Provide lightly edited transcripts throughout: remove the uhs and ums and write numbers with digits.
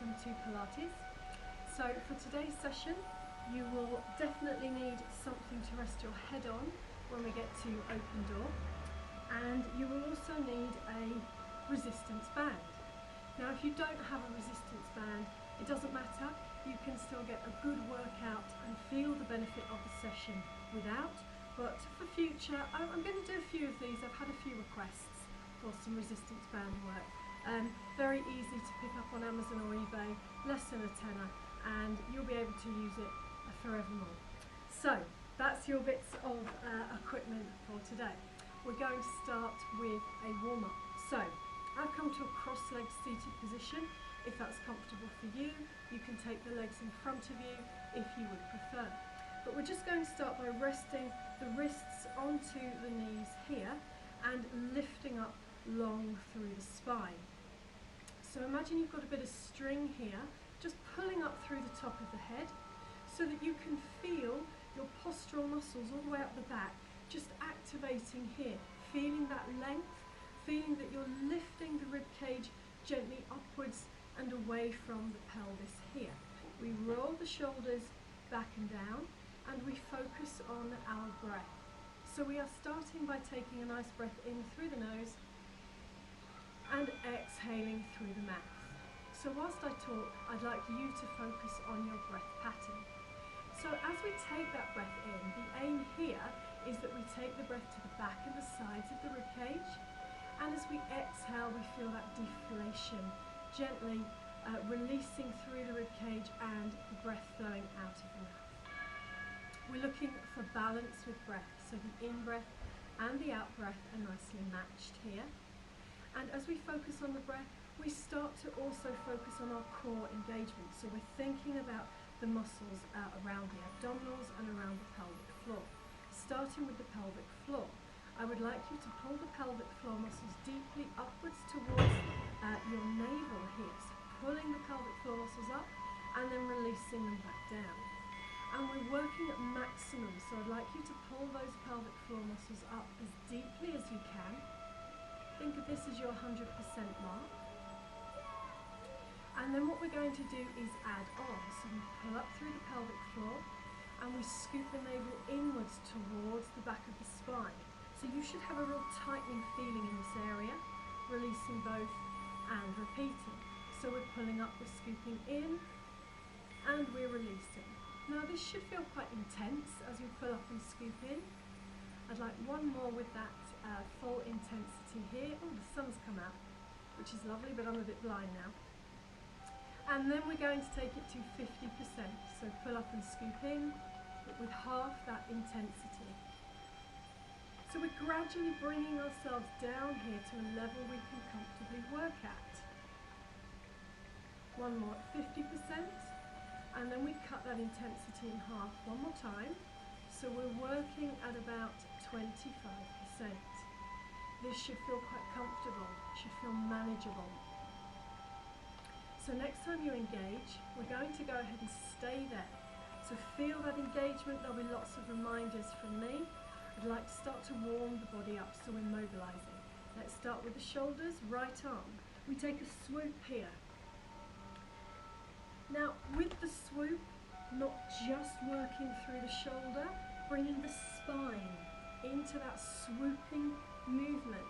welcome to Pilates. So for today's session you will definitely need something to rest your head on when we get to open door, and you will also need a resistance band. Now if you don't have a resistance band, it doesn't matter, you can still get a good workout and feel the benefit of the session without, but for future I'm going to do a few of these. I've had a few requests for some resistance band work. Very easy to pick up on Amazon or eBay, less than a tenner, and you'll be able to use it forevermore. So that's your bits of equipment for today. We're going to start with a warm-up. So I've come to a cross-legged seated position. If that's comfortable for you, you can take the legs in front of you if you would prefer. But we're just going to start by resting the wrists onto the knees here and lifting up long through the spine. So imagine you've got a bit of string here, just pulling up through the top of the head so that you can feel your postural muscles all the way up the back, just activating here, feeling that length, feeling that you're lifting the rib cage gently upwards and away from the pelvis here. We roll the shoulders back and down and we focus on our breath. So we are starting by taking a nice breath in through the nose and exhaling through the mouth. So whilst I talk, I'd like you to focus on your breath pattern. So as we take that breath in, the aim here is that we take the breath to the back and the sides of the rib cage, and as we exhale we feel that deflation, gently releasing through the rib cage and the breath flowing out of the mouth. We're looking for balance with breath, so the in-breath and the out-breath are nicely matched here. And as we focus on the breath, we start to also focus on our core engagement. So we're thinking about the muscles around the abdominals and around the pelvic floor. Starting with the pelvic floor, I would like you to pull the pelvic floor muscles deeply upwards towards your navel here. So pulling the pelvic floor muscles up and then releasing them back down. And we're working at maximum, so I'd like you to pull those pelvic floor muscles up as deeply as you can. Think of this as your 100% mark. And then what we're going to do is add on. So we pull up through the pelvic floor and we scoop the navel inwards towards the back of the spine. So you should have a real tightening feeling in this area, releasing both and repeating. So we're pulling up, we're scooping in, and we're releasing. Now this should feel quite intense as we pull up and scoop in. I'd like one more with that full intensity here. Oh, the sun's come out, which is lovely, but I'm a bit blind now. And then we're going to take it to 50%. So pull up and scoop in, but with half that intensity. So we're gradually bringing ourselves down here to a level we can comfortably work at. One more at 50%, and then we cut that intensity in half one more time. So we're working at about 25%. This should feel quite comfortable, should feel manageable. So next time you engage, we're going to go ahead and stay there. So feel that engagement. There'll be lots of reminders from me. I'd like to start to warm the body up, so we're mobilizing. Let's start with the shoulders, right arm. We take a swoop here. Now with the swoop, not just working through the shoulder, bringing the spine into that swooping movement.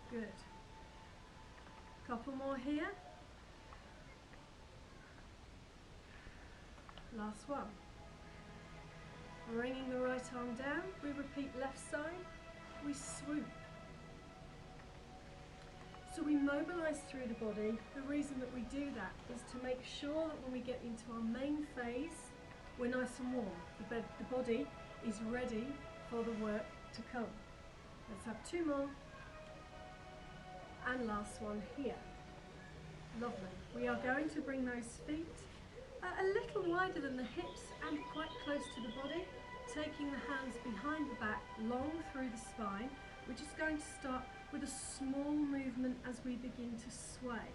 Good. Couple more here. Last one. Bringing the right arm down, we repeat left side, we swoop. So we mobilize through the body. The reason that we do that is to make sure that when we get into our main phase, we're nice and warm. The body is ready for the work to come. Let's have two more. And last one here. Lovely. We are going to bring those feet a little wider than the hips and quite close to the body, taking the hands behind the back, long through the spine. We're just going to start with a small movement as we begin to sway.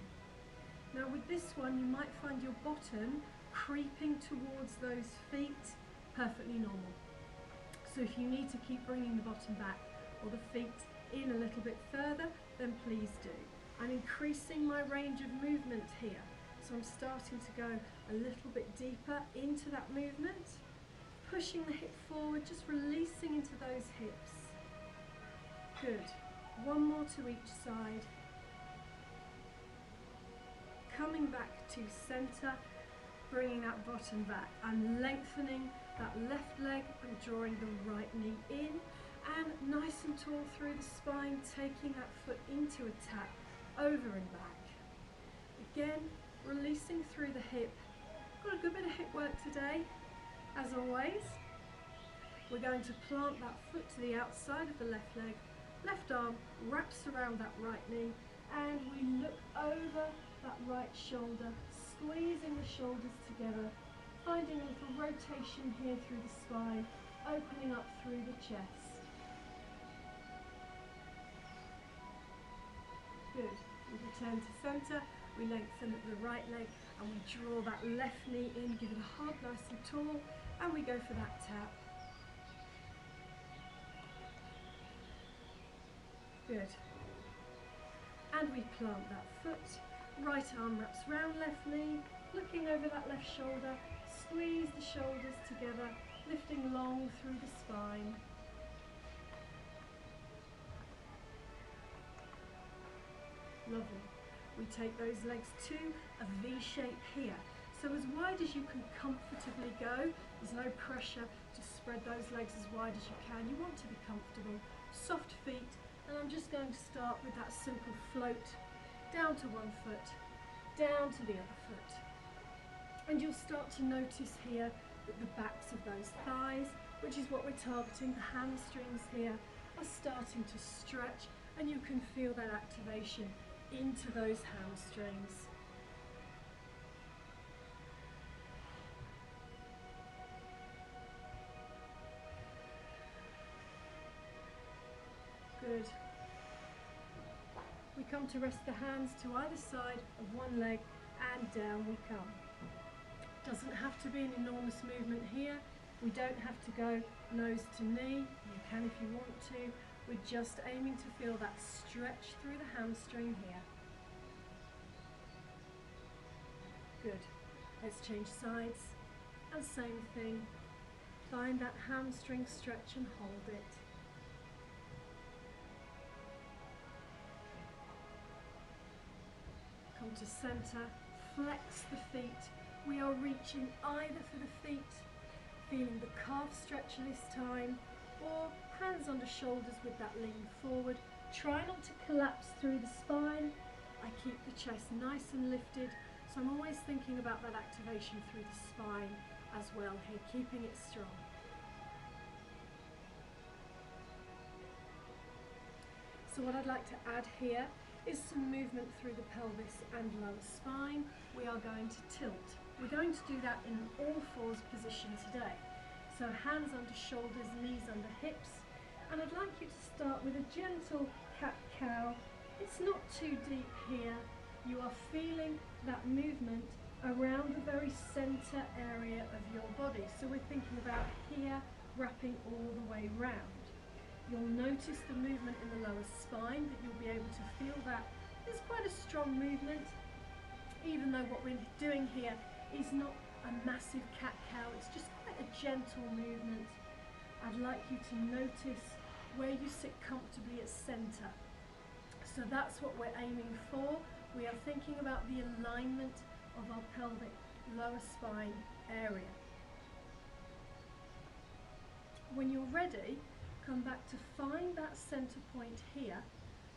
Now with this one, you might find your bottom creeping towards those feet, perfectly normal. So if you need to keep bringing the bottom back or the feet in a little bit further, then please do. I'm increasing my range of movement here. So I'm starting to go a little bit deeper into that movement, pushing the hip forward, just releasing into those hips. Good. One more to each side. Coming back to center, bringing that bottom back. I'm lengthening that left leg and drawing the right knee in, and nice and tall through the spine, taking that foot into a tap, over and back. Again, releasing through the hip. Got a good bit of hip work today, as always. We're going to plant that foot to the outside of the left leg, left arm wraps around that right knee, and we look over that right shoulder, squeezing the shoulders together, finding a little rotation here through the spine, opening up through the chest. Good. We return to center, we lengthen at the right leg, and we draw that left knee in, give it a hug nice and tall, and we go for that tap. Good. And we plant that foot, right arm wraps round left knee, looking over that left shoulder, squeeze the shoulders together, lifting long through the spine. Lovely. We take those legs to a V shape here. So as wide as you can comfortably go, there's no pressure to spread those legs as wide as you can. You want to be comfortable, soft feet, and I'm just going to start with that simple float down to one foot, down to the other foot. And you'll start to notice here that the backs of those thighs, which is what we're targeting, the hamstrings here, are starting to stretch, and you can feel that activation into those hamstrings. Good. We come to rest the hands to either side of one leg, and down we come. Doesn't have to be an enormous movement here. We don't have to go nose to knee. You can if you want to. We're just aiming to feel that stretch through the hamstring here. Good. Let's change sides. And same thing. Find that hamstring stretch and hold it. Come to center. Flex the feet. We are reaching either for the feet, feeling the calf stretch this time, or hands under shoulders with that lean forward. Try not to collapse through the spine. I keep the chest nice and lifted, so I'm always thinking about that activation through the spine as well here, keeping it strong. So what I'd like to add here is some movement through the pelvis and lower spine. We are going to tilt. We're going to do that in an all fours position today. So hands under shoulders, knees under hips. And I'd like you to start with a gentle cat-cow. It's not too deep here. You are feeling that movement around the very center area of your body. So we're thinking about here, wrapping all the way round. You'll notice the movement in the lower spine, but you'll be able to feel that there's quite a strong movement, even though what we're doing here is not a massive cat-cow, it's just quite a gentle movement. I'd like you to notice where you sit comfortably at center. So that's what we're aiming for. We are thinking about the alignment of our pelvic lower spine area. When you're ready, come back to find that center point here.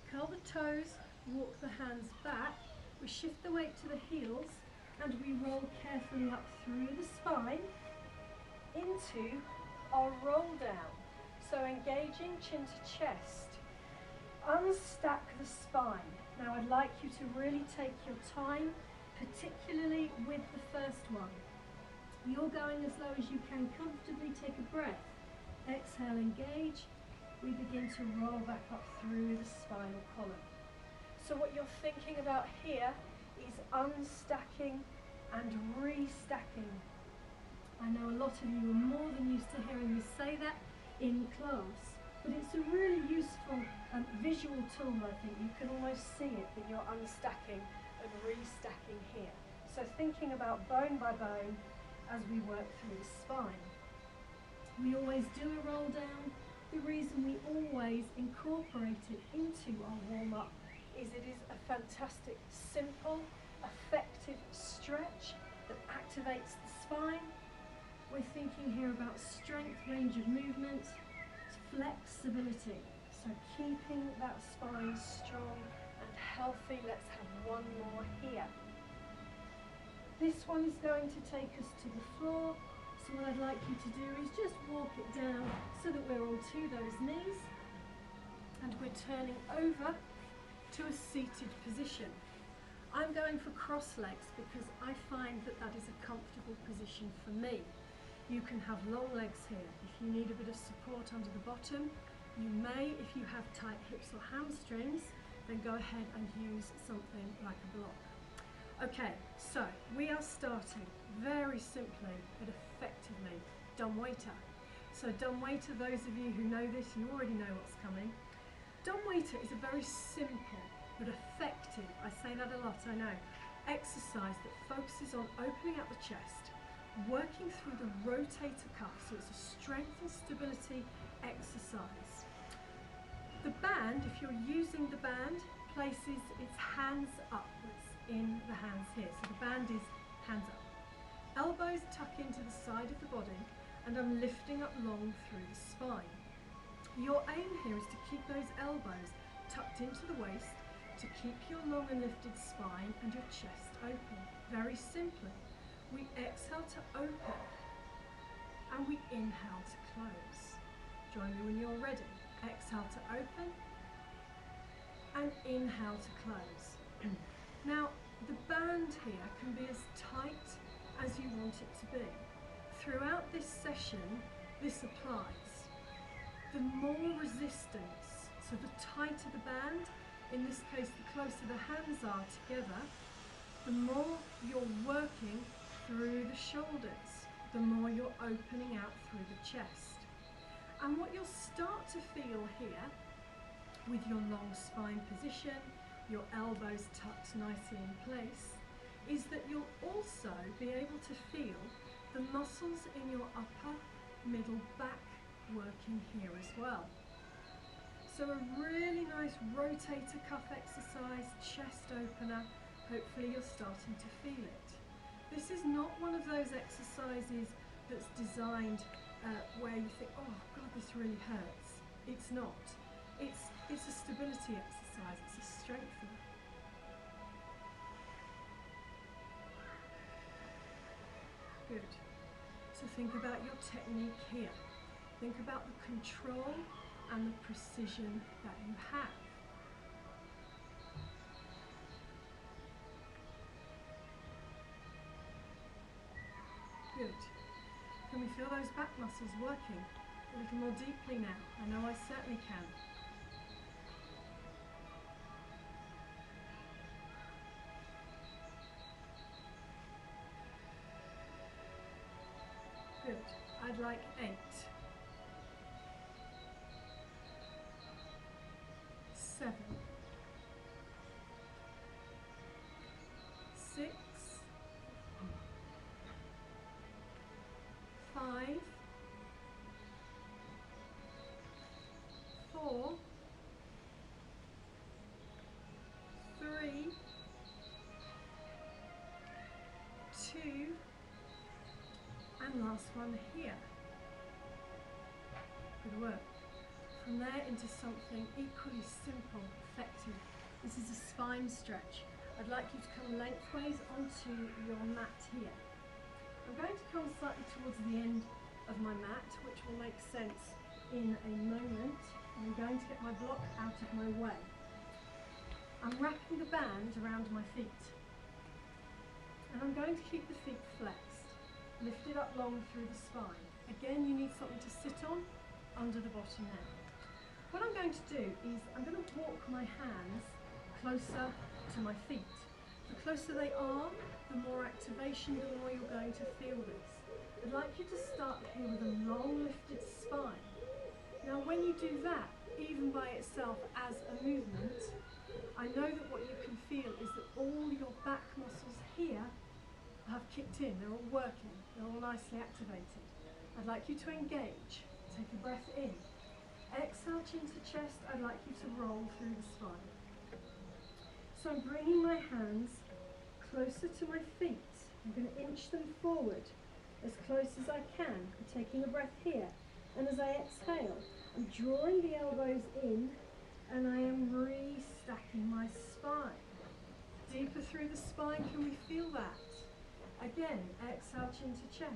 Curl the toes, walk the hands back. We shift the weight to the heels, and we roll carefully up through the spine into our roll down. So engaging chin to chest. Unstack the spine. Now I'd like you to really take your time, particularly with the first one. You're going as low as you can comfortably. Take a breath. Exhale, engage. We begin to roll back up through the spinal column. So what you're thinking about here is unstacking and restacking. I know a lot of you are more than used to hearing me say that. in class. But it's a really useful visual tool, I think. You can almost see it, that you're unstacking and restacking here. So thinking about bone by bone as we work through the spine. We always do a roll down. The reason we always incorporate it into our warm-up is it is a fantastic, simple, effective stretch that activates the spine. We're thinking here about strength, range of movement, flexibility. So keeping that spine strong and healthy. Let's have one more here. This one is going to take us to the floor. So what I'd like you to do is just walk it down so that we're onto those knees. And we're turning over to a seated position. I'm going for cross legs because I find that that is a comfortable position for me. You can have long legs here. If you need a bit of support under the bottom, you may. If you have tight hips or hamstrings, then go ahead and use something like a block. Okay, so we are starting very simply but effectively dumbwaiter. So dumbwaiter, those of you who know this, you already know what's coming. Dumbwaiter is a very simple but effective, I say that a lot, I know, exercise that focuses on opening up the chest, working through the rotator cuff, so it's a strength and stability exercise. The band, if you're using the band, places its hands upwards in the hands here. So the band is hands up. Elbows tuck into the side of the body, and I'm lifting up long through the spine. Your aim here is to keep those elbows tucked into the waist, to keep your long and lifted spine and your chest open. Very simply. We exhale to open and we inhale to close. Join me when you're ready. Exhale to open and inhale to close. Now, the band here can be as tight as you want it to be. Throughout this session, this applies. The more resistance, so the tighter the band, in this case the closer the hands are together, the more you're working through the shoulders, the more you're opening out through the chest. And what you'll start to feel here, with your long spine position, your elbows tucked nicely in place, is that you'll also be able to feel the muscles in your upper, middle, back working here as well. So a really nice rotator cuff exercise, chest opener, hopefully you're starting to feel it. This is not one of those exercises that's designed where you think, oh God, this really hurts. It's not. It's a stability exercise, it's a strengthener. Good. So think about your technique here. Think about the control and the precision that you have. Good. Can we feel those back muscles working a little more deeply now? I know I certainly can. Good. I'd like 8. 7. 6. 5. 4. 3. 2. And last one here. Good work. From there into something equally simple, effective. This is a spine stretch. I'd like you to come lengthways onto your mat here. I'm going to come slightly towards the end of my mat, which will make sense in a moment. I'm going to get my block out of my way. I'm wrapping the band around my feet. And I'm going to keep the feet flexed, lifted up long through the spine. Again, you need something to sit on under the bottom now. What I'm going to do is I'm going to walk my hands closer to my feet. The closer they are, the more activation, the more you're going to feel this. I'd like you to start here with a long lifted spine. when you do that, even by itself as a movement, I know that what you can feel is that all your back muscles here have kicked in, they're all working, they're all nicely activated. I'd like you to engage, take a breath in. Exhale, chin to chest, I'd like you to roll through the spine. So I'm bringing my hands closer to my feet. I'm going to inch them forward as close as I can. I'm taking a breath here. And as I exhale, I'm drawing the elbows in and I am restacking my spine. Deeper through the spine, can we feel that? Again, exhale, chin to chest.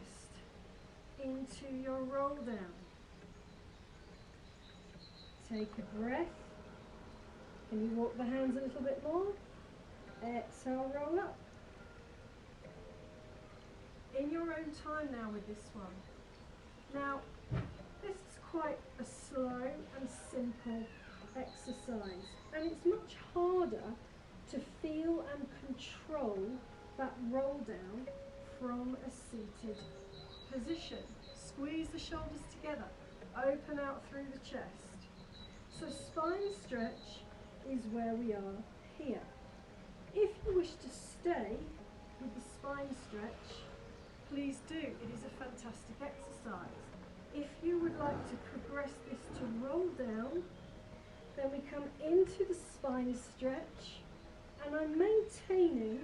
Into your roll down. Take a breath. Can you walk the hands a little bit more? Exhale, roll up. In your own time now with this one. Now, this is quite a slow and simple exercise, and it's much harder to feel and control that roll down from a seated position. Squeeze the shoulders together, open out through the chest. So spine stretch is where we are here. If you wish to stay with the spine stretch, please do. It is a fantastic exercise. If you would like to progress this to roll down, then we come into the spine stretch and I'm maintaining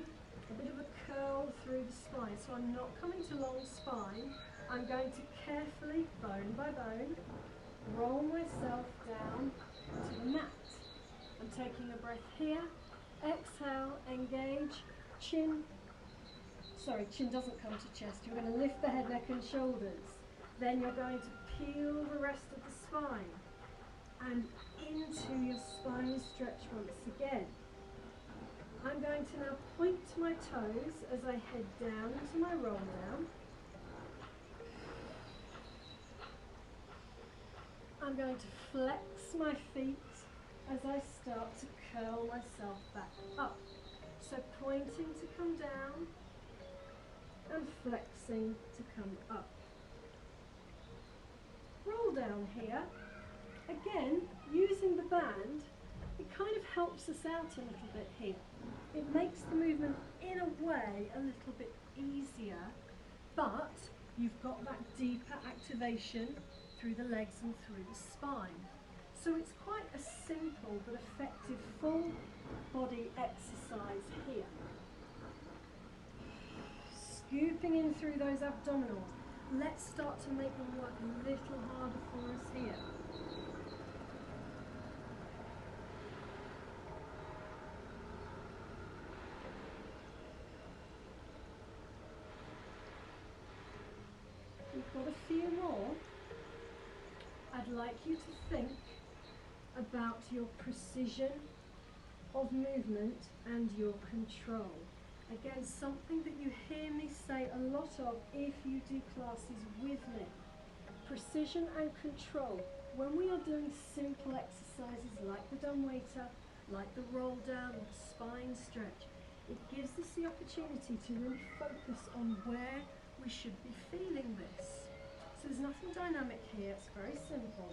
a bit of a curl through the spine. So I'm not coming to long spine. I'm going to carefully, bone by bone, roll myself down to the mat. I'm taking a breath here. Exhale, engage, chin doesn't come to chest. You're going to lift the head, neck and shoulders. Then you're going to peel the rest of the spine and into your spine stretch once again. I'm going to now point to my toes as I head down into my roll down. I'm going to flex my feet as I start to curl myself back up. So pointing to come down and flexing to come up. Roll down here. Again, using the band, it kind of helps us out a little bit here. It makes the movement, in a way, a little bit easier, but you've got that deeper activation through the legs and through the spine. So it's quite a simple but effective full body exercise here. Scooping in through those abdominals. Let's start to make them work a little harder for us here. We've got a few more. I'd like you to think about your precision of movement and your control. Again, something that you hear me say a lot of if you do classes with me. Precision and control. When we are doing simple exercises like the dumbwaiter, like the roll down or the spine stretch, it gives us the opportunity to really focus on where we should be feeling this. So there's nothing dynamic here, it's very simple.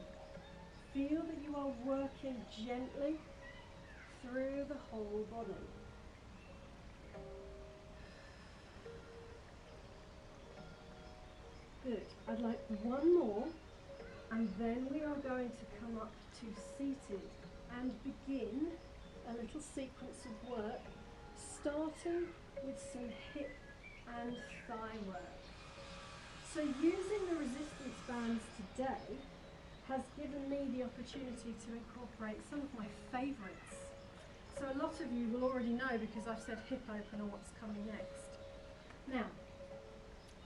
Feel that you are working gently through the whole body. Good. I'd like one more, and then we are going to come up to seated and begin a little sequence of work, starting with some hip and thigh work. So using the resistance bands today has given me the opportunity to incorporate some of my favourites. So a lot of you will already know because I've said hip opener what's coming next. Now,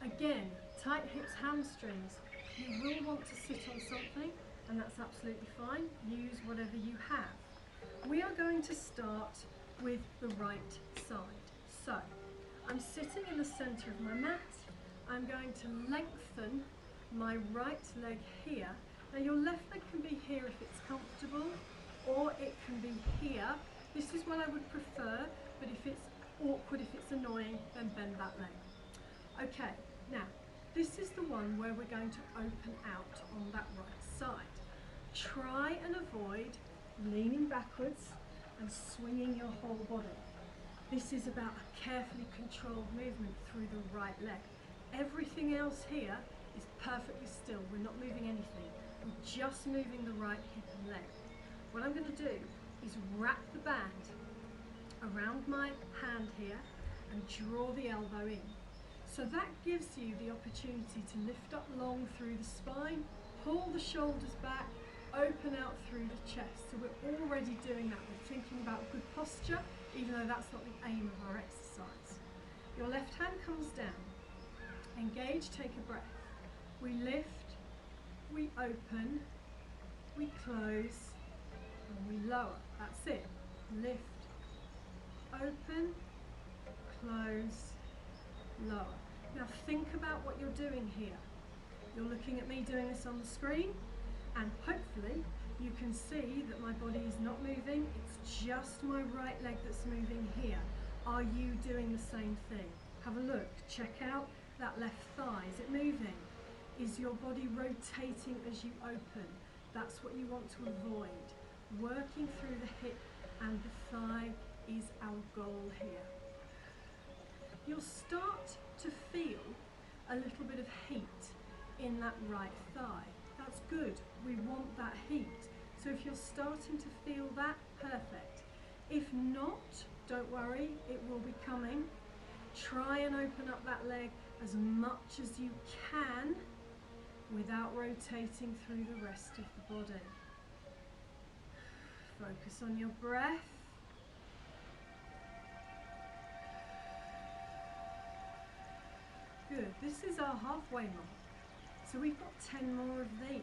again, tight hips, hamstrings. You will want to sit on something, and that's absolutely fine. Use whatever you have. We are going to start with the right side. So, I'm sitting in the centre of my mat. I'm going to lengthen my right leg here. Now your left leg can be here if it's comfortable, or it can be here. This is what I would prefer, but if it's awkward, if it's annoying, then bend that leg. Okay, now, this is the one where we're going to open out on that right side. Try and avoid leaning backwards and swinging your whole body. This is about a carefully controlled movement through the right leg. Everything else here is perfectly still. We're not moving anything. We're just moving the right hip and leg. What I'm going to do is wrap the band around my hand here and draw the elbow in. So that gives you the opportunity to lift up long through the spine, pull the shoulders back, open out through the chest. So we're already doing that. We're thinking about good posture, even though that's not the aim of our exercise. Your left hand comes down. Engage, take a breath. We lift, we open, we close, and we lower. That's it. Lift, open, close, lower. Now think about what you're doing here. You're looking at me doing this on the screen, and hopefully you can see that my body is not moving. It's just my right leg that's moving here. Are you doing the same thing? Have a look. Check out that left thigh. Is it moving? Is your body rotating as you open? That's what you want to avoid. Working through the hip and the thigh is our goal here. You'll start to feel a little bit of heat in that right thigh. That's good. We want that heat. So if you're starting to feel that, perfect. If not, don't worry, it will be coming. Try and open up that leg as much as you can without rotating through the rest of the body. Focus on your breath. Good. This is our halfway mark. So we've got 10 more of these.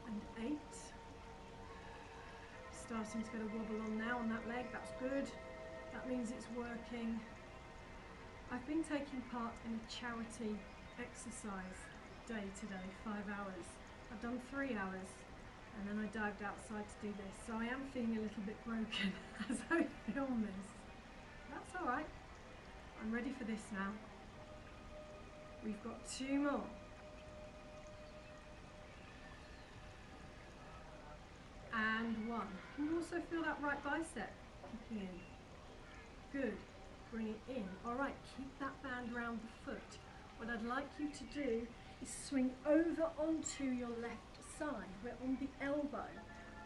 And 8. Starting to get a wobble on now on that leg. That's good. That means it's working. I've been taking part in a charity exercise day today, 5 hours. I've done 3 hours. And then I dived outside to do this. So I am feeling a little bit broken as I film this. That's all right. I'm ready for this now. We've got 2 more. And 1. Can you also feel that right bicep kicking in? Good. Bring it in. All right, keep that band around the foot. What I'd like you to do is swing over onto your left side. We're on the elbow.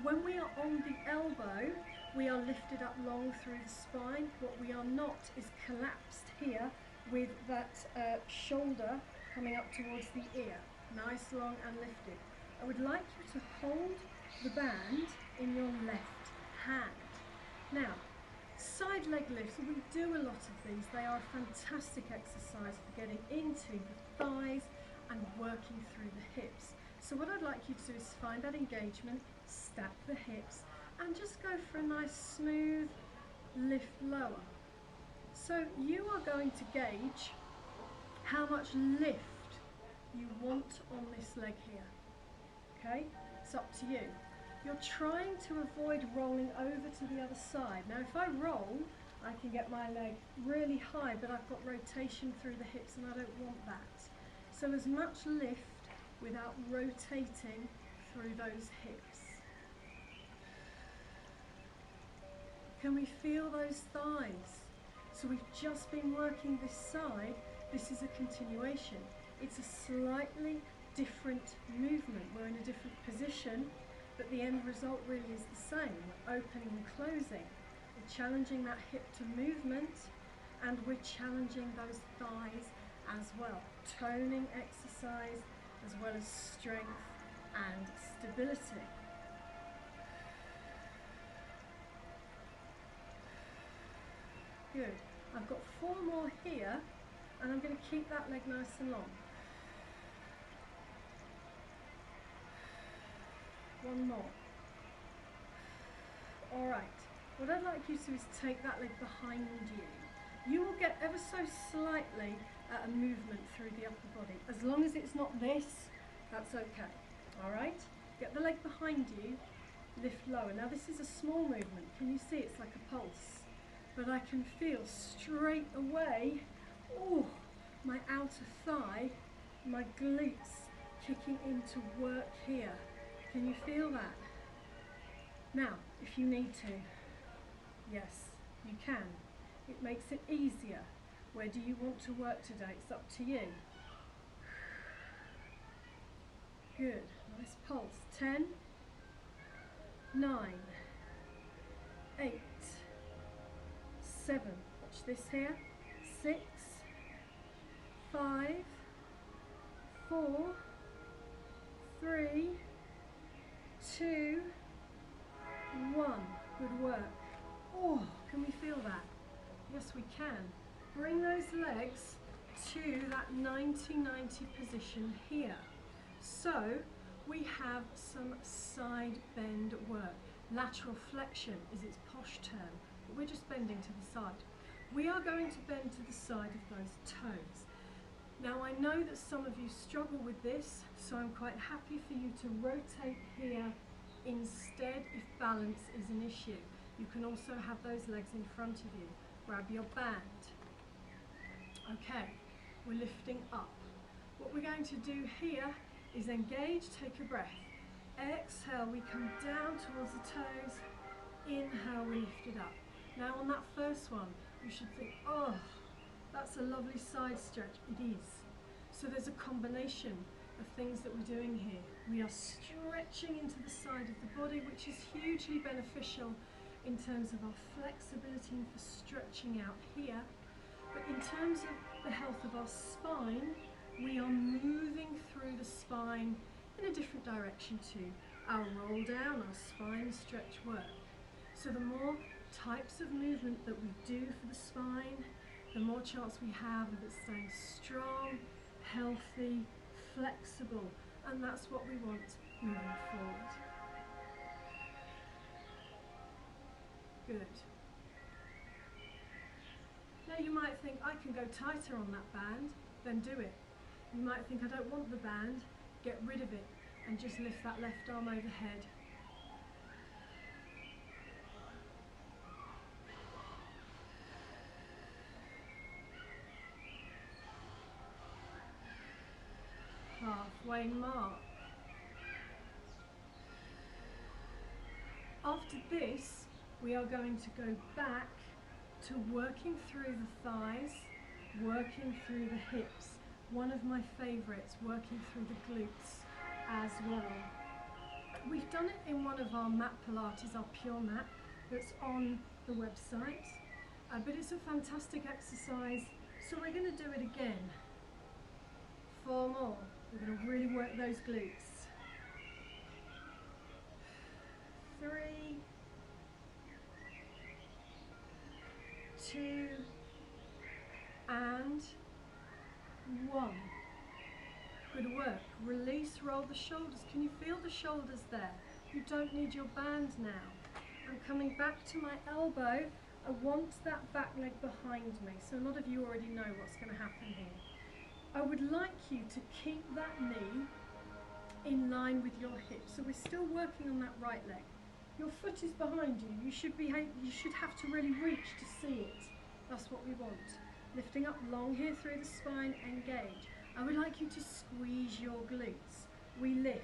When we are on the elbow, we are lifted up long through the spine. What we are not is collapsed here with that shoulder coming up towards the ear. Nice, long and lifted. I would like you to hold the band in your left hand. Now, side leg lifts, we do a lot of these. They are a fantastic exercise for getting into the thighs and working through the hips. So what I'd like you to do is find that engagement, stack the hips, and just go for a nice smooth lift lower. So you are going to gauge how much lift you want on this leg here. Okay, it's up to you. You're trying to avoid rolling over to the other side. Now if I roll, I can get my leg really high, but I've got rotation through the hips and I don't want that. So as much lift without rotating through those hips. Can we feel those thighs? So we've just been working this side. This is a continuation. It's a slightly different movement. We're in a different position, but the end result really is the same. We're opening and closing. We're challenging that hip to movement, and we're challenging those thighs as well. Toning exercise as well as strength and stability. Good. I've got 4 more here, and I'm going to keep that leg nice and long. 1 more. All right. What I'd like you to do is take that leg behind you. You will get ever so slightly a movement through the upper body. As long as it's not this, that's okay. All right? Get the leg behind you, lift lower. Now this is a small movement. Can you see it's like a pulse? but I can feel straight away, oh, my outer thigh, my glutes kicking into work here. Can you feel that? Now, if you need to, yes, you can. It makes it easier. Where do you want to work today? It's up to you. Good, nice pulse. 10, 9, 8, 7, watch this here, 6, 5, 4, 3, 2, 1. Good work. Oh, can we feel that? Yes, we can. Bring those legs to that 90-90 position here. So we have some side bend work. Lateral flexion is its posh term, but we're just bending to the side. We are going to bend to the side of those toes. Now I know that some of you struggle with this, so I'm quite happy for you to rotate here instead if balance is an issue. You can also have those legs in front of you. Grab your band. Okay, we're lifting up. What we're going to do here is engage, take a breath. Exhale, we come down towards the toes. Inhale, we lift it up. Now on that first one, you should think, oh, that's a lovely side stretch. It is. So there's a combination of things that we're doing here. We are stretching into the side of the body, which is hugely beneficial in terms of our flexibility and for stretching out here. But in terms of the health of our spine, we are moving through the spine in a different direction to our roll down, our spine stretch work. So the more types of movement that we do for the spine, the more chance we have of it staying strong, healthy, flexible, and that's what we want moving forward. Good. Now you might think, I can go tighter on that band, then do it. You might think, I don't want the band, get rid of it and just lift that left arm overhead. Halfway mark. After this, we are going to go back to working through the thighs, working through the hips. One of my favourites, working through the glutes as well. We've done it in one of our mat Pilates, our pure mat, that's on the website, but it's a fantastic exercise, so we're going to do it again. 4 more. We're going to really work those glutes. 3, 2, and 1. Good work. Release, roll the shoulders. Can you feel the shoulders there? You don't need your band now. I'm coming back to my elbow. I want that back leg behind me. So a lot of you already know what's going to happen here. I would like you to keep that knee in line with your hip. So we're still working on that right leg. Your foot is behind you. You should have to really reach to see it. That's what we want. Lifting up long here through the spine, engage. I would like you to squeeze your glutes. We lift,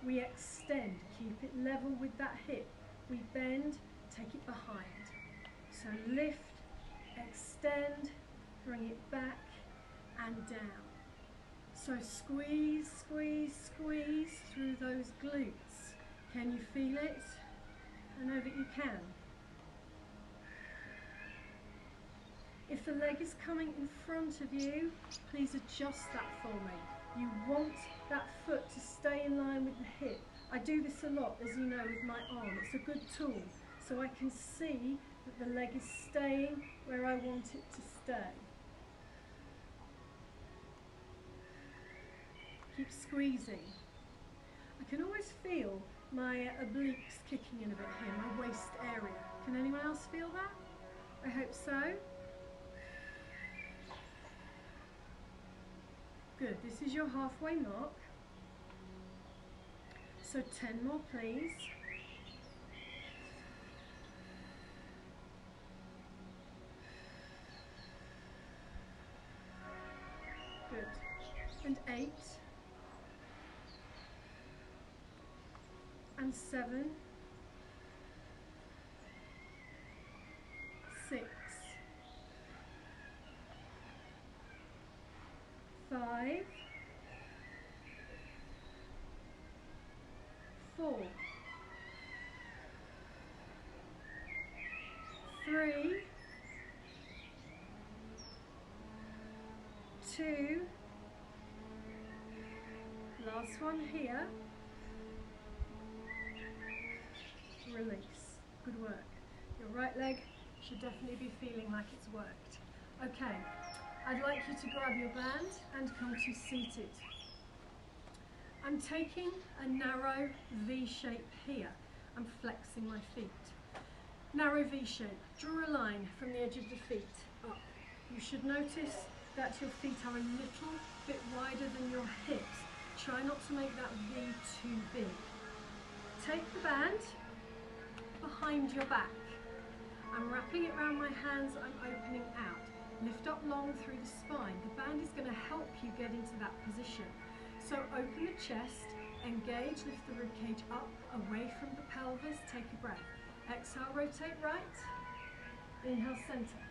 we extend, keep it level with that hip. We bend, take it behind. So lift, extend, bring it back and down. So squeeze, squeeze, squeeze through those glutes. Can you feel it? I know that you can. If the leg is coming in front of you, please adjust that for me. You want that foot to stay in line with the hip. I do this a lot, as you know, with my arm. It's a good tool, so I can see that the leg is staying where I want it to stay. Keep squeezing. I can always feel my obliques kicking in a bit here, my waist area. Can anyone else feel that? I hope so. Good, this is your halfway mark. So 10 more, please. and 8 and 7, 6, 5, 4, 3, 2, last one here, release. Good work. Your right leg should definitely be feeling like it's worked. Okay, I'd like you to grab your band and come to seated. I'm taking a narrow V shape here. I'm flexing my feet. Narrow V shape. Draw a line from the edge of the feet up. You should notice that your feet are a little bit wider than your hips. Try not to make that V too big. Take the band behind your back. I'm wrapping it around my hands, I'm opening out. Lift up long through the spine. The band is going to help you get into that position. So open the chest, engage, lift the ribcage up, away from the pelvis, take a breath. Exhale, rotate right. Inhale, center.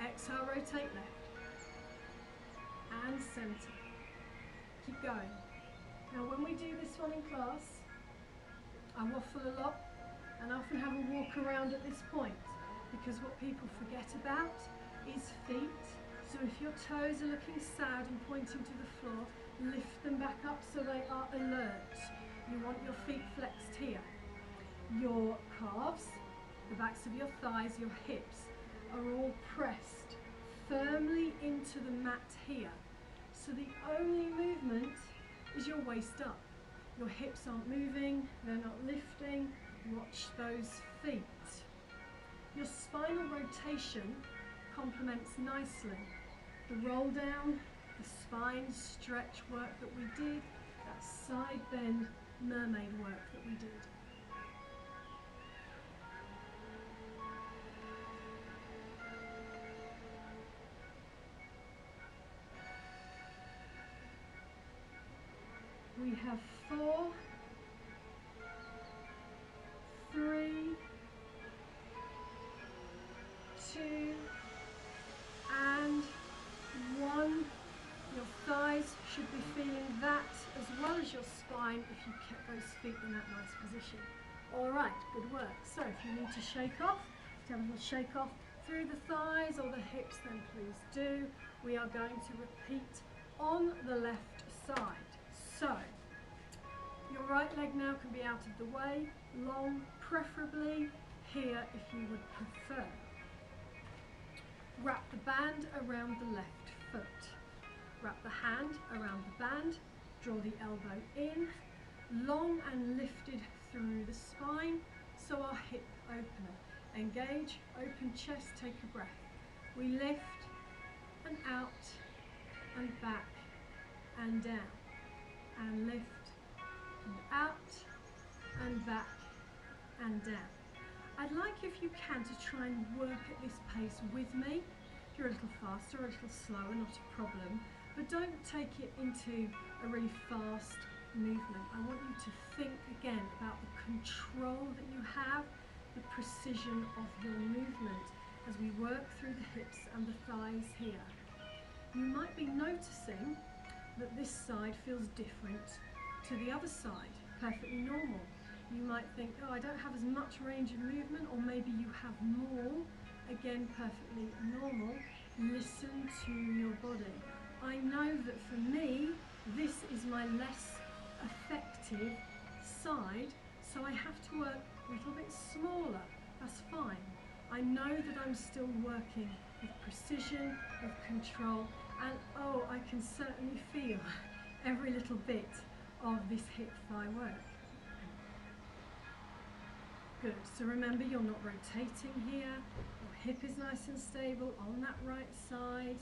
Exhale, rotate left. And center. Keep going. Now when we do this one in class, I waffle a lot and often have a walk around at this point, because what people forget about is feet. So if your toes are looking sad and pointing to the floor, lift them back up so they are alert. You want your feet flexed here. Your calves, the backs of your thighs, your hips are all pressed firmly into the mat here. So the only movement is your waist up. Your hips aren't moving, they're not lifting. Watch those feet. Your spinal rotation complements nicely the roll down, the spine stretch work that we did, that side bend mermaid work that we did. We have 4, 3, 2, and 1. Your thighs should be feeling that as well as your spine if you kept those feet in that nice position. Alright, good work. So if you need to shake off, to have a little shake off through the thighs or the hips, then please do. We are going to repeat on the left side. So, your right leg now can be out of the way, long, preferably here if you would prefer. Wrap the band around the left foot. Wrap the hand around the band, draw the elbow in, long and lifted through the spine, so our hip opener. Engage, open chest, take a breath. We lift and out and back and down, and lift and out and back and down. I'd like, if you can, to try and work at this pace with me. If you're a little faster or a little slower, not a problem, but don't take it into a really fast movement. I want you to think again about the control that you have, the precision of your movement as we work through the hips and the thighs here. You might be noticing that this side feels different to the other side, perfectly normal. You might think, oh, I don't have as much range of movement, or maybe you have more. Again, perfectly normal. Listen to your body. I know that for me, this is my less effective side, so I have to work a little bit smaller. That's fine. I know that I'm still working with precision, with control, and oh, I can certainly feel every little bit of this hip-thigh work. Good, so remember, you're not rotating here. Your hip is nice and stable on that right side.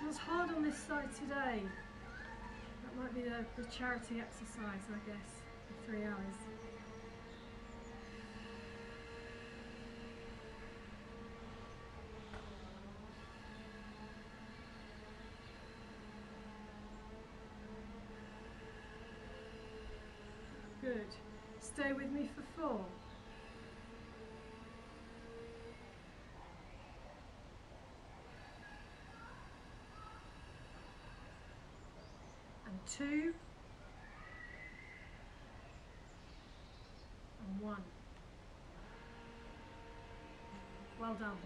Feels hard on this side today. That might be the charity exercise, I guess, for 3 hours. Good. Stay with me for 4. And 2. And 1. Well done.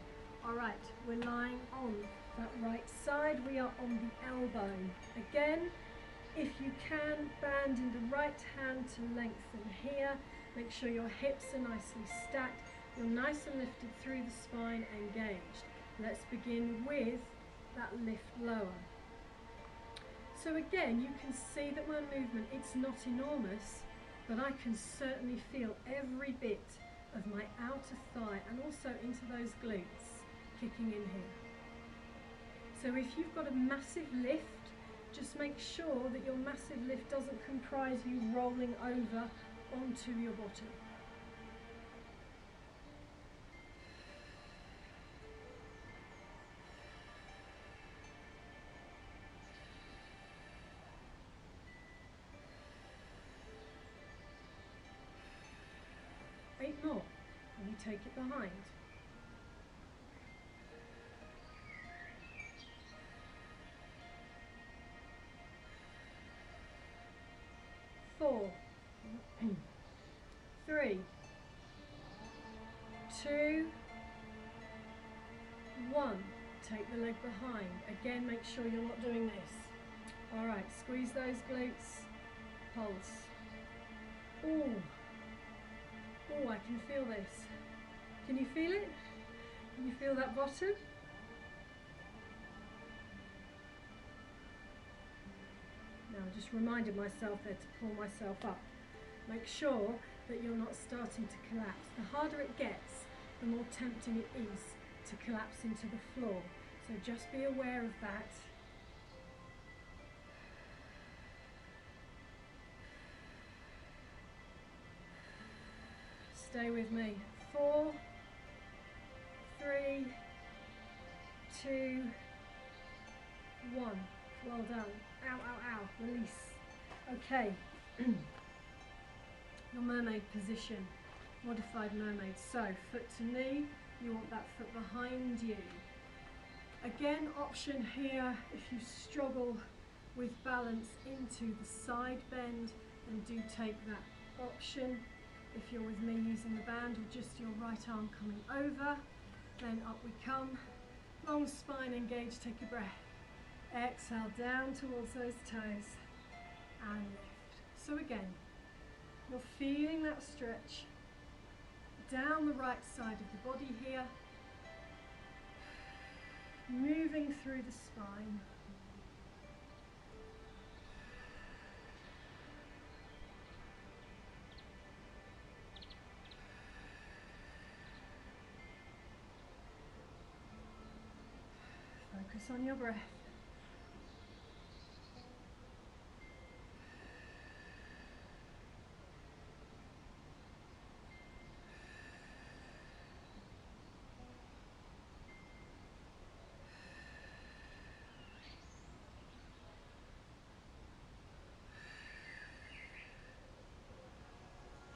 All right, we're lying on that right side. We are on the elbow. Again, if you can, band in the right hand to lengthen here. Make sure your hips are nicely stacked. You're nice and lifted through the spine, engaged. Let's begin with that lift lower. So again, you can see that my movement, it's not enormous, but I can certainly feel every bit of my outer thigh and also into those glutes kicking in here. So if you've got a massive lift, just make sure that your massive lift doesn't comprise you rolling over onto your bottom. Eight more, and you take it behind. 4, 3, 2, 1. Take the leg behind. Again, make sure you're not doing this. All right, squeeze those glutes. Pulse. Ooh. Oh, I can feel this. Can you feel it? Can you feel that bottom? Now, I just reminded myself there to pull myself up. Make sure that you're not starting to collapse. The harder it gets, the more tempting it is to collapse into the floor. So just be aware of that. Stay with me. 4, 3, 2, 1. Well done. Ow, ow, ow. Release. Okay. Your mermaid position. Modified mermaid. So, foot to knee. You want that foot behind you. Again, option here, if you struggle with balance into the side bend, then do take that option. If you're with me using the band or just your right arm coming over, then up we come. Long spine engaged, take a breath. Exhale down towards those toes and lift. So again, you're feeling that stretch down the right side of the body here, moving through the spine. Focus on your breath.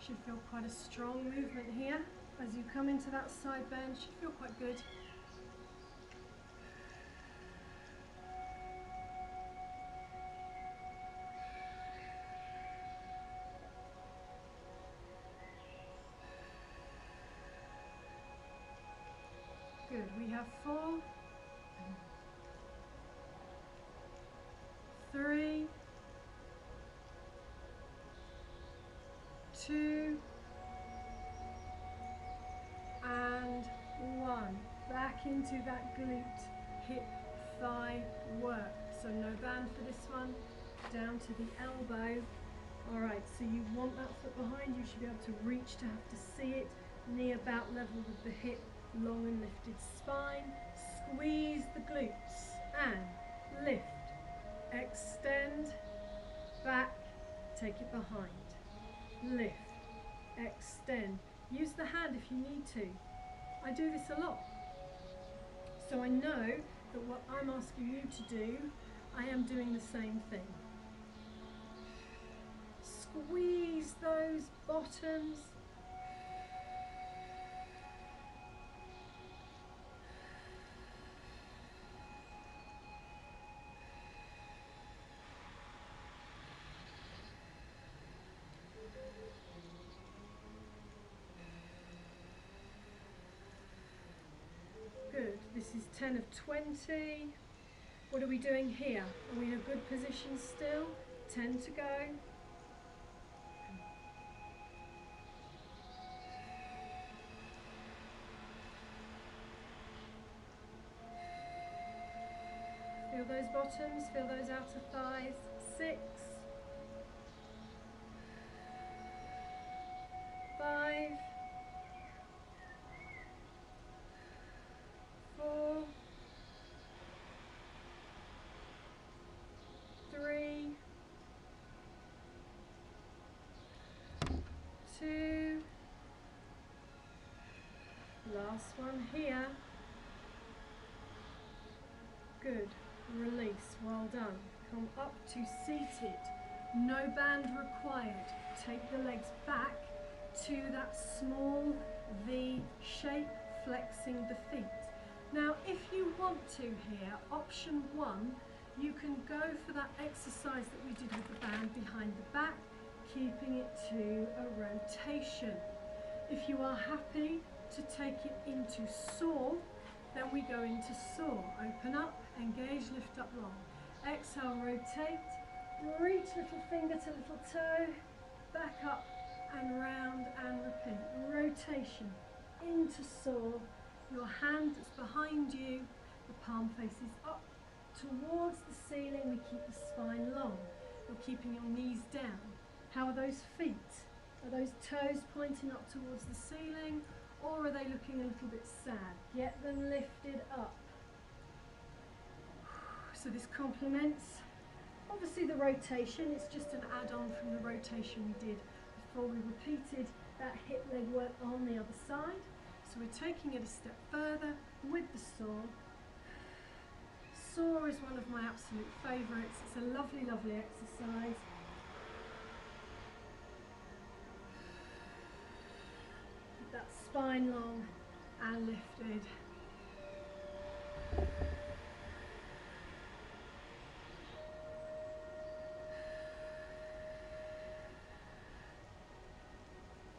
Should feel quite a strong movement here as you come into that side bend. Should feel quite good. Good. We have 4, 3, 2, and 1. Back into that glute, hip, thigh work. So no band for this one. Down to the elbow. All right, so you want that foot behind. You should be able to reach to have to see it. Knee about level with the hip. Long and lifted spine. Squeeze the glutes and lift. Extend, back, take it behind. Lift, extend. Use the hand if you need to. I do this a lot. So I know that what I'm asking you to do, I am doing the same thing. Squeeze those bottoms. Good. This is 10 of 20. What are we doing here? Are we in a good position still? 10 to go. Feel those bottoms, feel those outer thighs. 6, 5, 4, 3, 2, last one here. Good. Release. Well done. Come up to seated. No band required. Take the legs back to that small V shape, flexing the feet. Now, if you want to here, option 1, you can go for that exercise that we did with the band behind the back, keeping it to a rotation. If you are happy to take it into saw, then we go into saw. Open up, engage, lift up long. Exhale, rotate, reach little finger to little toe, back up and round and repeat. Rotation into saw. Your hand that's behind you, the palm faces up towards the ceiling. We keep the spine long. You're keeping your knees down. How are those feet? Are those toes pointing up towards the ceiling, or are they looking a little bit sad? Get them lifted up. So this complements, obviously, the rotation. It's just an add-on from the rotation we did before we repeated that hip leg work on the other side. So we're taking it a step further with the saw. Saw is one of my absolute favourites. It's a lovely, lovely exercise. Keep that spine long and lifted.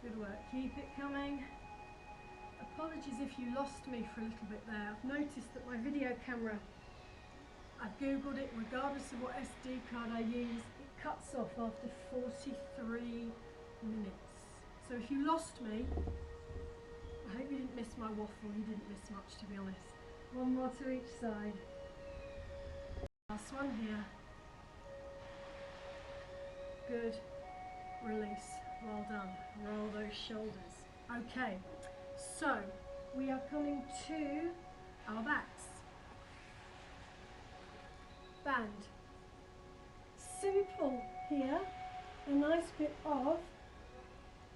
Good work. Keep it coming. Apologies if you lost me for a little bit there. I've noticed that my video camera, I've googled it, regardless of what SD card I use, it cuts off after 43 minutes. So if you lost me, I hope you didn't miss my waffle. You didn't miss much, to be honest. One more to each side. Last one here. Good. Release. Well done. Roll those shoulders. Okay, so we are coming to our backs. Band. Simple here, a nice bit of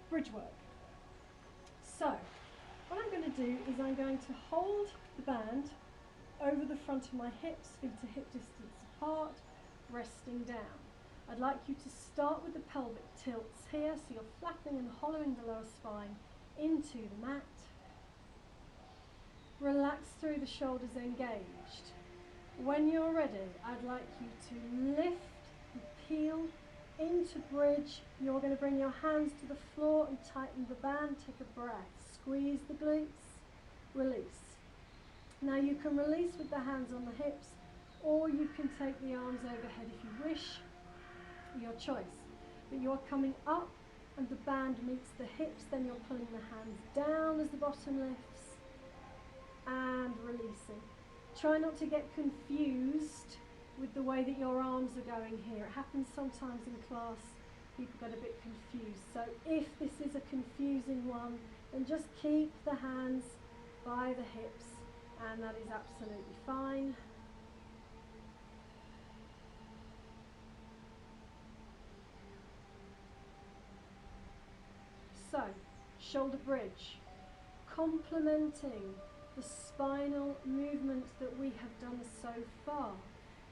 bridge work. So, what I'm going to do is I'm going to hold the band over the front of my hips, feet to hip distance apart, resting down. I'd like you to start with the pelvic tilts here, so you're flattening and hollowing the lower spine into the mat. Relax through the shoulders engaged. When you're ready, I'd like you to lift and peel into bridge. You're going to bring your hands to the floor and tighten the band. Take a breath. Squeeze the glutes. Release. Now you can release with the hands on the hips, or you can take the arms overhead if you wish. Your choice. But you're coming up and the band meets the hips, then you're pulling the hands down as the bottom lifts and releasing. Try not to get confused with the way that your arms are going here. It happens sometimes in class, people get a bit confused. So if this is a confusing one, then just keep the hands by the hips, and that is absolutely fine. So, shoulder bridge, complementing the spinal movements that we have done so far.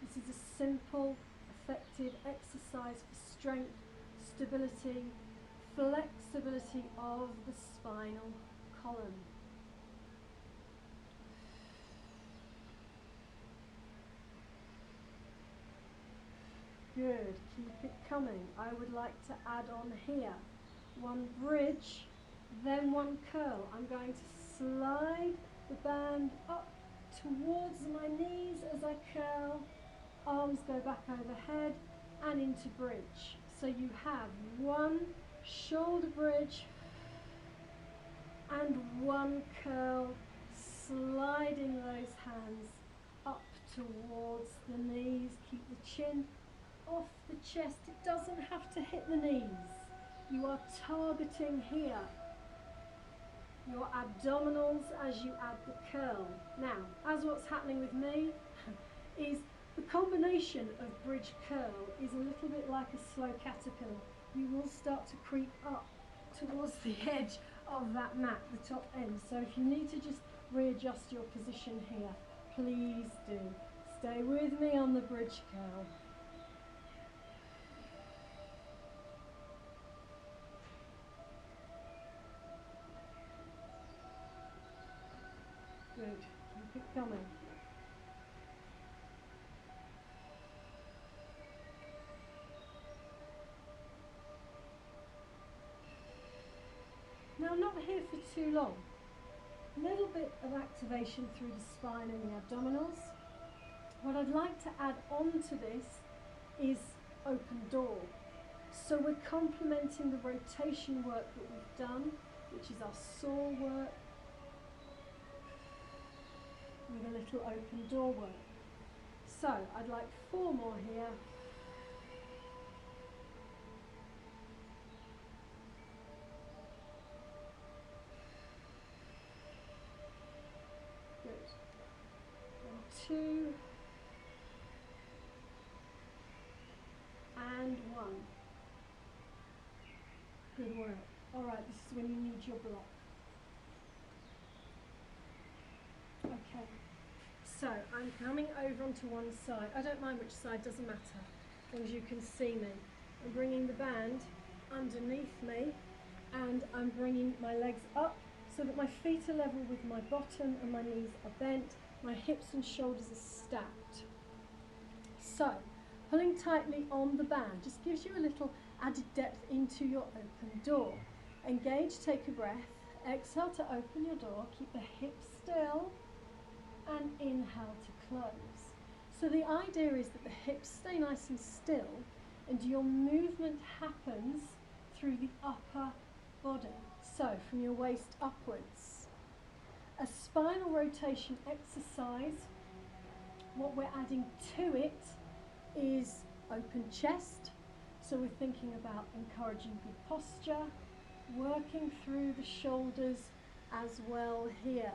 This is a simple, effective exercise for strength, stability, flexibility of the spinal column. Good, keep it coming. I would like to add on here one bridge, then one curl. I'm going to slide the band up towards my knees as I curl, arms go back overhead and into bridge. So you have one shoulder bridge and one curl, sliding those hands up towards the knees. Keep the chin off the chest. It doesn't have to hit the knees. You are targeting here your abdominals as you add the curl. Now, as what's happening with me is the combination of bridge curl is a little bit like a slow caterpillar. You will start to creep up towards the edge of that mat, the top end. So if you need to just readjust your position here, please do. Stay with me on the bridge curl. Good, keep it coming. Now I'm not here for too long. A little bit of activation through the spine and the abdominals. What I'd like to add on to this is open door. So we're complementing the rotation work that we've done, which is our saw work, with a little open door work. So I'd like 4 more here. Good. And 2 and 1. Good work. All right, this is when you need your block. Okay. So I'm coming over onto one side. I don't mind which side, doesn't matter, as long as you can see me. I'm bringing the band underneath me and I'm bringing my legs up so that my feet are level with my bottom and my knees are bent. My hips and shoulders are stacked. So pulling tightly on the band just gives you a little added depth into your open door. Engage, take a breath, exhale to open your door, keep the hips still, and inhale to close. So the idea is that the hips stay nice and still and your movement happens through the upper body. So from your waist upwards. A spinal rotation exercise, what we're adding to it is open chest. So we're thinking about encouraging good posture, working through the shoulders as well here.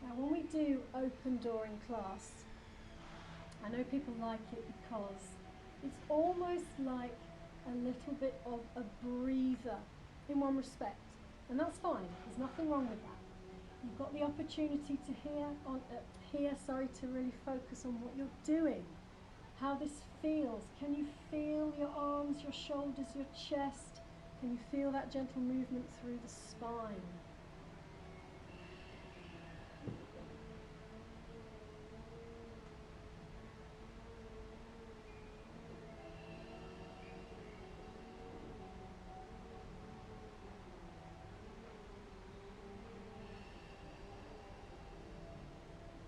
Now when we do open door in class, I know people like it because it's almost like a little bit of a breather in one respect, and that's fine, there's nothing wrong with that. You've got the opportunity to to really focus on what you're doing, how this feels. Can you feel your arms, your shoulders, your chest? Can you feel that gentle movement through the spine?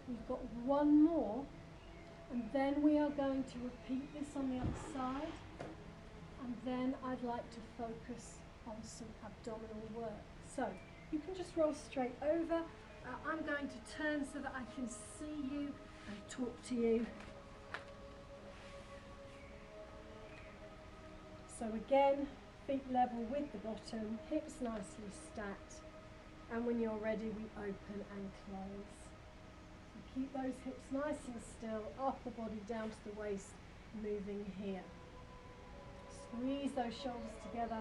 We've got one more, and then we are going to repeat this on the other side, and then I'd like to focus on some abdominal work. So you can just roll straight over. I'm going to turn so that I can see you and talk to you. So again, feet level with the bottom, hips nicely stacked, and when you're ready we open and close. Keep those hips nice and still, upper body down to the waist, moving here. Squeeze squeeze those shoulders together.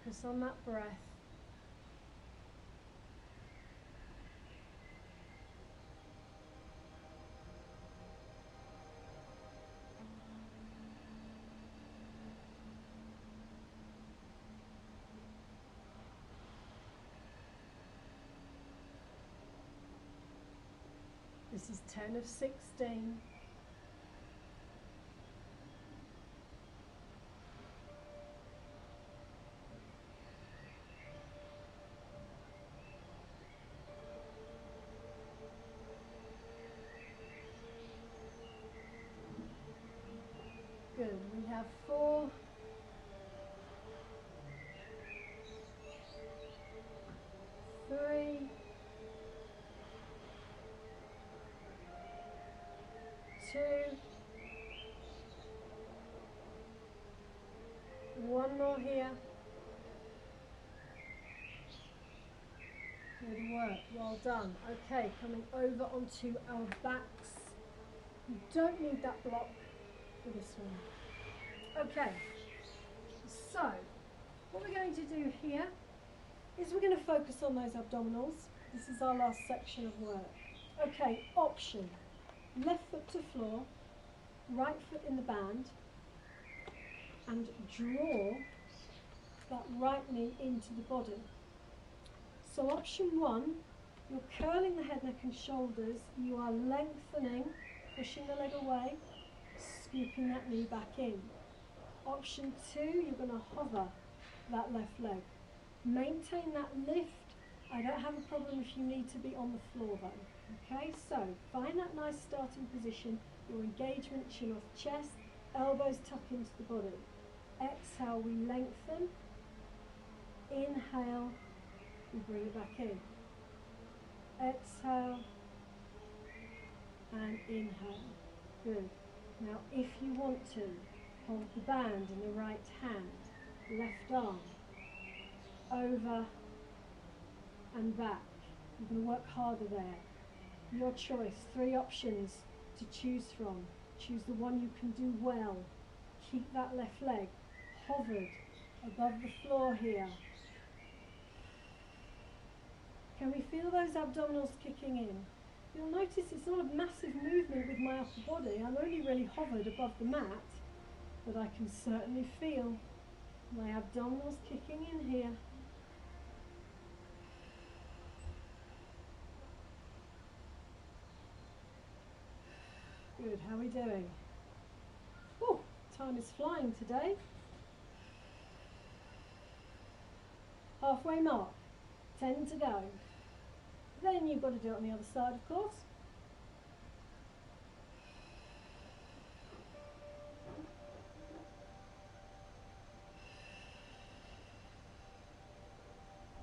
Focus on that breath. This is 10 of 16. Good. We have 4. 3. 2. 1 more here. Good work. Well done. Okay, coming over onto our backs. You don't need that block for this one. Okay, so what we're going to do here is we're going to focus on those abdominals. This is our last section of work. Okay, option. Left foot to floor, right foot in the band, and draw that right knee into the body. So option 1, you're curling the head, neck and shoulders, you are lengthening, pushing the leg away, scooping that knee back in. Option 2, you're going to hover that left leg. Maintain that lift. I don't have a problem if you need to be on the floor though. Okay, so find that nice starting position, your engagement, chin off chest, elbows tuck into the body. Exhale, we lengthen. Inhale, we bring it back in. Exhale and inhale. Good. Now if you want to, hold the band in the right hand, left arm, over and back. You're going to work harder there. Your choice, 3 options to choose from. Choose the one you can do well. Keep that left leg hovered above the floor here. Can we feel those abdominals kicking in? You'll notice it's not a massive movement with my upper body. I'm only really hovered above the mat, but I can certainly feel my abdominals kicking in here. Good, how are we doing? Oh, time is flying today. Halfway mark, 10 to go. Then you've got to do it on the other side, of course.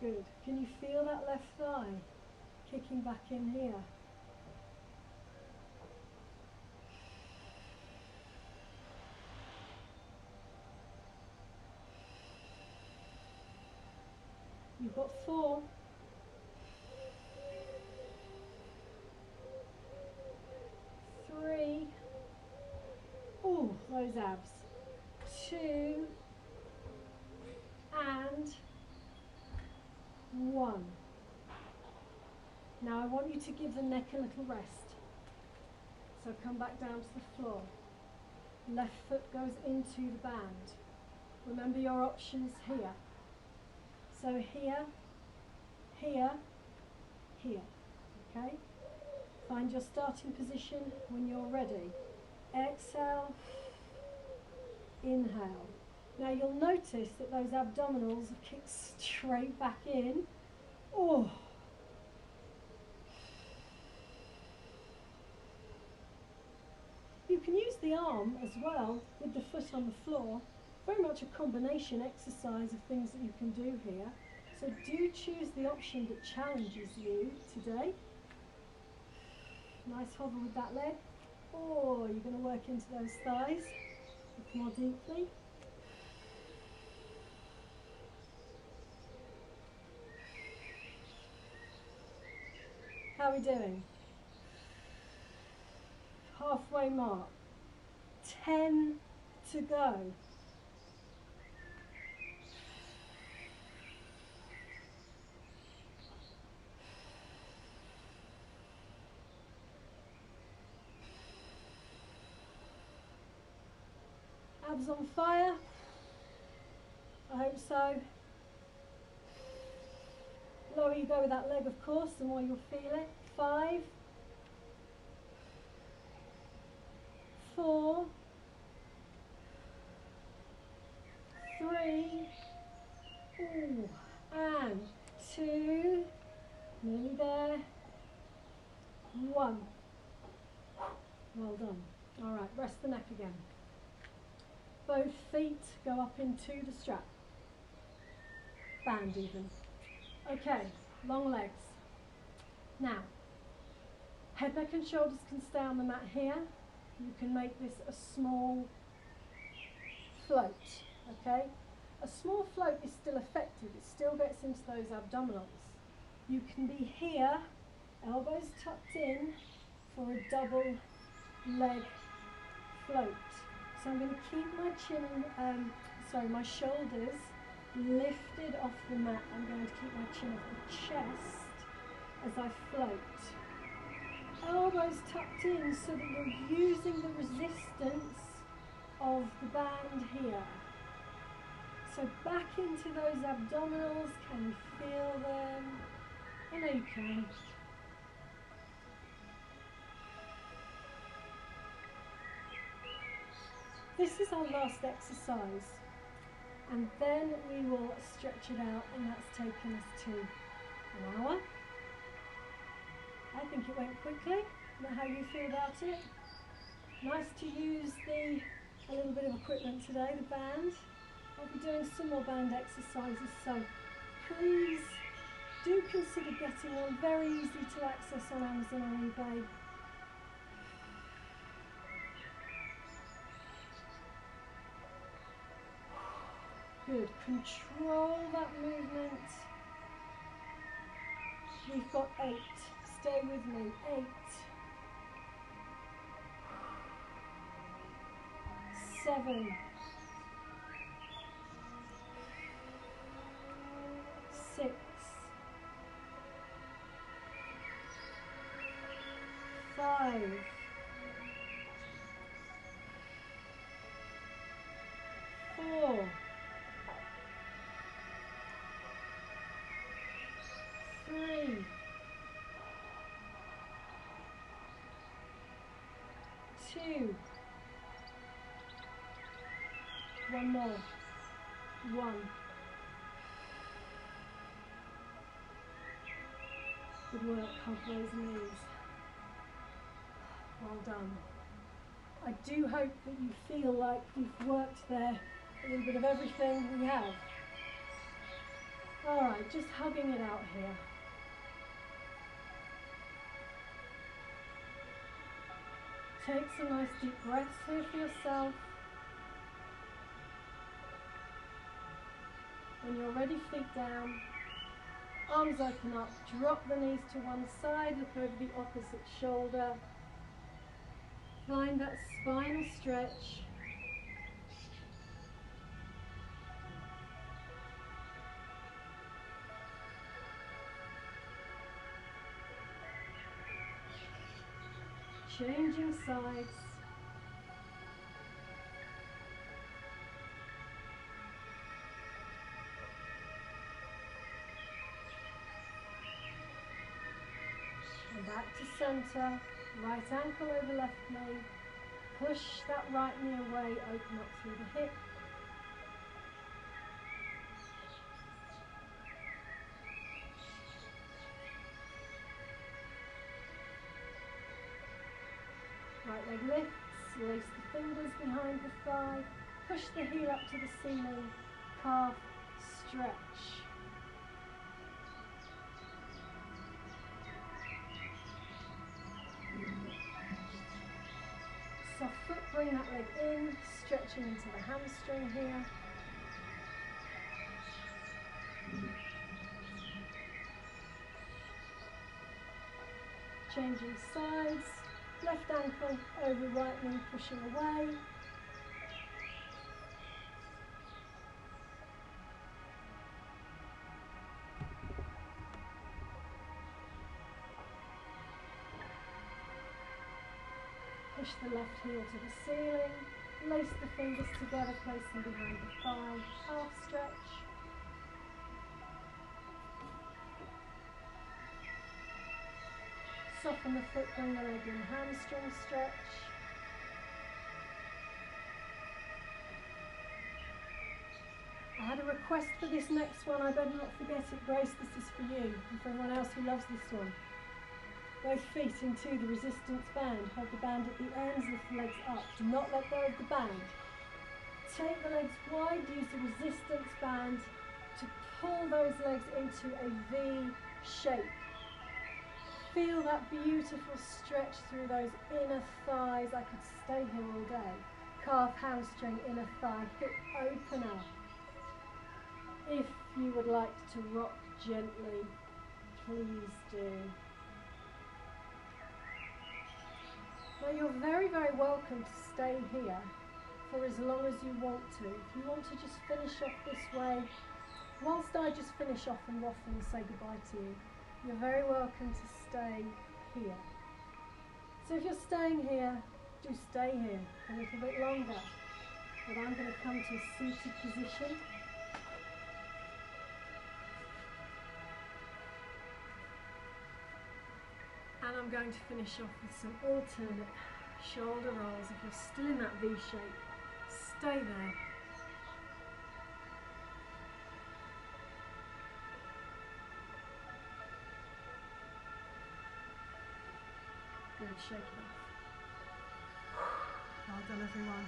Good. Can you feel that left thigh kicking back in here? You've got 4. 3. Oh, those abs. 2. And 1. Now I want you to give the neck a little rest. So come back down to the floor. Left foot goes into the band. Remember your options here. So here, here, here. Okay? Find your starting position when you're ready. Exhale, inhale. Now you'll notice that those abdominals have kicked straight back in. Oh. You can use the arm as well with the foot on the floor. Very much a combination exercise of things that you can do here. So do choose the option that challenges you today. Nice hover with that leg. Or you're going to work into those thighs. Look more deeply. How are we doing? Halfway mark. 10 to go. Abs on fire? I hope so. Lower you go with that leg, of course, the more you'll feel it. 5, 4, 3, ooh, and 2, nearly there, 1. Well done. All right, rest the neck again. Both feet go up into the strap. Band even. Okay, long legs. Now, head, neck and shoulders can stay on the mat here. You can make this a small float, okay? A small float is still effective. It still gets into those abdominals. You can be here, elbows tucked in, for a double leg float. So I'm going to keep my my shoulders lifted off the mat. I'm going to keep my chin off the chest as I float. Elbows tucked in so that you're using the resistance of the band here. So back into those abdominals. Can you feel them? I know you can. This is our last exercise, and then we will stretch it out, and that's taken us to an hour. I think it went quickly. Know how you feel about it? Nice to use a little bit of equipment today, the band. I'll be doing some more band exercises, so please do consider getting one. Very easy to access on Amazon or eBay. Good. Control that movement. We've got 8. Stay with me. 8. 7. 6. 5. 4. 3. 2. One more. 1. Good work, hug those knees. Well done. I do hope that you feel like you've worked there a little bit of everything we have. Alright, just hugging it out here. Take some nice deep breaths here for yourself. When you're ready, feet down, arms open up, drop the knees to one side, look over the opposite shoulder. Find that spinal stretch. Changing sides. And back to center. Right ankle over left knee. Push that right knee away, open up through the hip. Right leg lifts, lace the fingers behind the thigh, push the heel up to the ceiling, calf stretch. soft foot, bring that leg in, stretching into the hamstring here. Changing sides, left ankle over right knee, pushing away. Push the left heel to the ceiling, lace the fingers together, place them behind the thigh, half stretch. Soften the foot, bring the leg in, hamstring stretch. I had a request for this next one, I better not forget it. Grace, this is for you and for everyone else who loves this one. Both feet into the resistance band. Hold the band at the ends, lift the legs up. Do not let go of the band. Take the legs wide, use the resistance band to pull those legs into a V shape. Feel that beautiful stretch through those inner thighs. I could stay here all day. Calf, hamstring, inner thigh, hip opener. If you would like to rock gently, please do. Now you're very, very welcome to stay here for as long as you want to. If you want to just finish off this way, whilst I just finish off and waffle and say goodbye to you, you're very welcome to stay here. So if you're staying here, do stay here a little bit longer. But I'm going to come to a seated position. And I'm going to finish off with some alternate shoulder rolls. If you're still in that V shape, stay there. Good, shake it off. Well done everyone.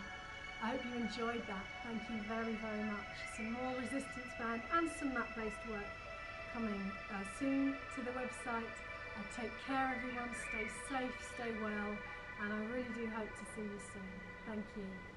I hope you enjoyed that. Thank you very, very much. Some more resistance band and some mat-based work coming soon to the website. Take care everyone, stay safe, stay well, and I really do hope to see you soon. Thank you.